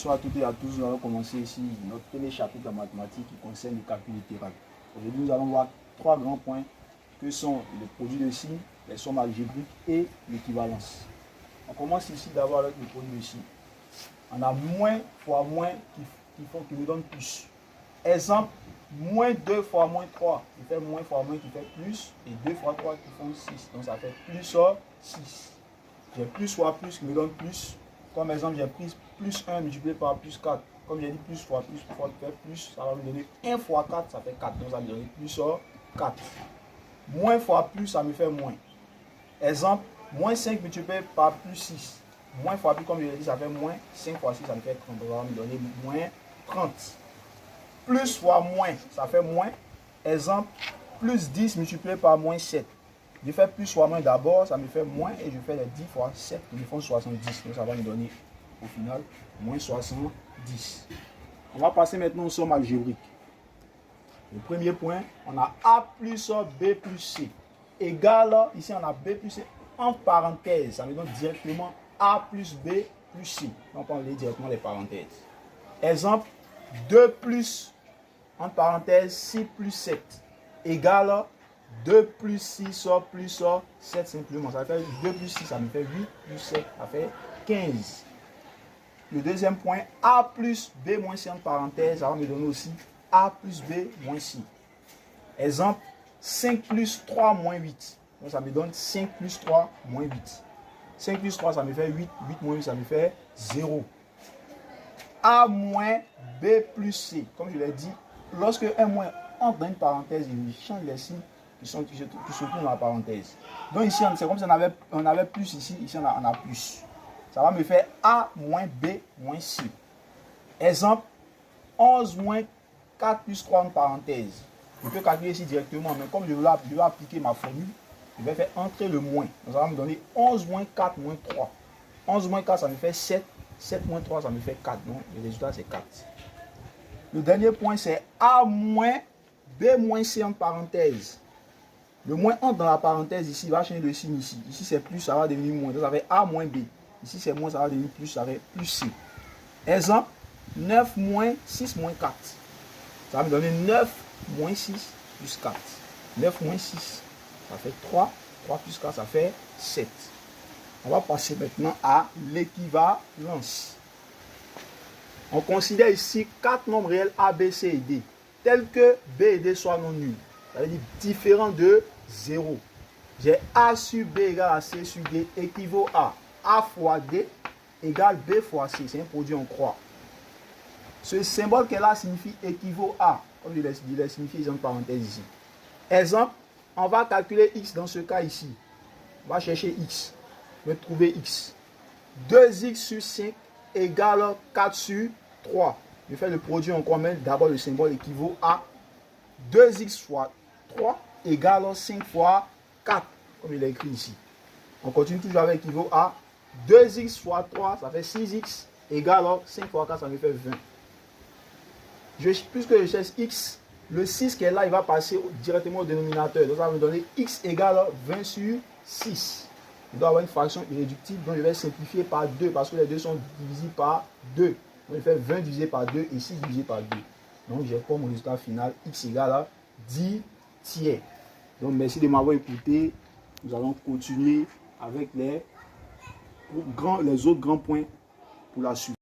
Bonsoir à toutes et à tous. Nous allons commencer ici notre premier chapitre en mathématiques qui concerne le calcul littéral. Aujourd'hui, nous allons voir trois grands points que sont le produit de signes, les sommes algébriques et l'équivalence. On commence ici d'abord avec le produit de signes. On a moins fois moins qui nous donne plus. Exemple, moins 2 fois moins 3 qui fait moins fois moins qui fait plus, et 2 fois 3 qui font 6. Donc ça fait plus 6. J'ai plus fois plus qui me donne plus. Comme exemple, j'ai pris plus 1 multiplié par plus 4. Comme j'ai dit plus fois qui fait plus, ça va me donner 1 fois 4, ça fait 4. Donc ça va me donner plus 4. Moins fois plus, ça me fait moins. Exemple, moins 5 multiplié par plus 6. Moins fois plus, comme je l'ai dit, ça fait moins. 5 fois 6, ça me fait 30. Donc ça va me donner moins 30. Plus fois moins, ça fait moins. Exemple, plus 10 multiplié par moins 7. Je fais plus fois moins d'abord, ça me fait moins, et je fais les 10 fois 7 qui me font 70. Donc ça va me donner au final moins 70. On va passer maintenant aux sommes algébriques. Le premier point, on a A plus B plus C égale, ici on a B plus C en parenthèse. Ça me donne directement A plus B plus C. Donc on lit directement les parenthèses. Exemple, 2 plus, en parenthèse, 6 plus 7 égale 2 plus 6 plus 7 simplement. Ça fait 2 plus 6, ça me fait 8 plus 7, ça fait 15. Le deuxième point, A plus B moins C en parenthèse, ça va me donner aussi A plus B moins C. Exemple, 5 plus 3 moins 8. Donc ça me donne 5 plus 3 moins 8. 5 plus 3, ça me fait 8. 8 moins 8, ça me fait 0. A moins B plus C. Comme je l'ai dit, lorsque un moins entre dans une parenthèse, il change les signes qui se trouvent dans la parenthèse. Donc ici, c'est comme si on avait plus ici, ici on a plus. Ça va me faire A moins B moins C. Exemple, 11 moins 4 plus 3 en parenthèse. Je peux calculer ici directement, mais comme je vais appliquer ma formule, je vais faire entrer le moins. Donc ça va me donner 11 moins 4 moins 3. 11 moins 4, ça me fait 7. 7 moins 3, ça me fait 4. Donc le résultat, c'est 4. Le dernier point, c'est A moins B moins C en parenthèse. Le moins entre dans la parenthèse ici, il va changer le signe ici. Ici, c'est plus, ça va devenir moins. Donc ça fait A moins B. Ici, c'est moins, ça va devenir plus, ça va être plus C. Exemple, 9 moins 6 moins 4. Ça va me donner 9 moins 6 plus 4. 9 moins 6, ça fait 3. 3 plus 4, ça fait 7. On va passer maintenant à l'équivalence. On considère ici 4 nombres réels A, B, C et D, tels que B et D soient non nuls. Ça veut dire différents de 0. J'ai A sur B égale à C sur D équivaut à A fois D égale B fois C. C'est un produit en croix. Ce symbole qu'elle a signifie équivaut à, comme je l'ai signifié en parenthèse ici. Exemple, on va calculer X dans ce cas ici. On va chercher X. Je vais trouver X. 2X sur 5 égale 4 sur 3. Je fais le produit en croix, mais d'abord le symbole équivaut à 2X fois 3 égale 5 fois 4, comme il est écrit ici. On continue toujours avec équivaut à 2X fois 3, ça fait 6X égale 5 fois 4, ça me fait 20. Puisque je cherche X, le 6 qui est là, il va passer directement au dénominateur. Donc ça va me donner X égale 20 sur 6. Il doit avoir une fraction irréductible, donc je vais simplifier par 2 parce que les deux sont divisibles par 2. Donc je fais 20 divisé par 2 et 6 divisé par 2. Donc j'ai comme résultat final X égale à 10 tiers. Donc merci de m'avoir écouté. Nous allons continuer avec les autres grands points pour la suite.